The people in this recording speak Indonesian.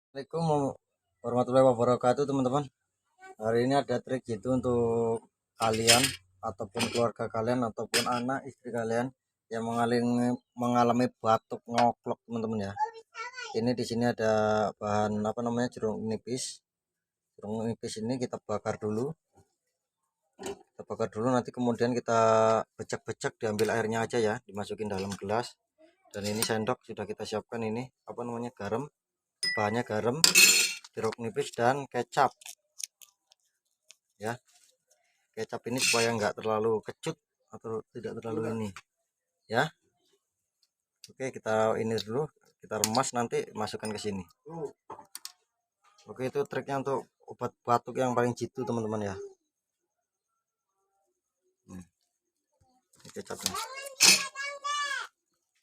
Assalamualaikum warahmatullahi wabarakatuh teman-teman. Hari ini ada trik gitu untuk kalian ataupun keluarga kalian ataupun anak istri kalian yang mengalami batuk ngoklok teman-teman ya. Ini di sini ada bahan apa namanya jeruk nipis. Jeruk nipis ini kita bakar dulu. Nanti kemudian kita becek-becek, diambil airnya aja ya, dimasukin dalam gelas. Dan ini sendok sudah kita siapkan, ini apa namanya garam. Bahannya garam, jeruk nipis dan kecap ya. Kecap ini supaya nggak terlalu kecut atau tidak terlalu ini ya. Oke, kita ini dulu, kita remas, nanti masukkan ke sini. Oke, itu triknya untuk obat batuk yang paling jitu teman-teman ya. Ini kecapnya.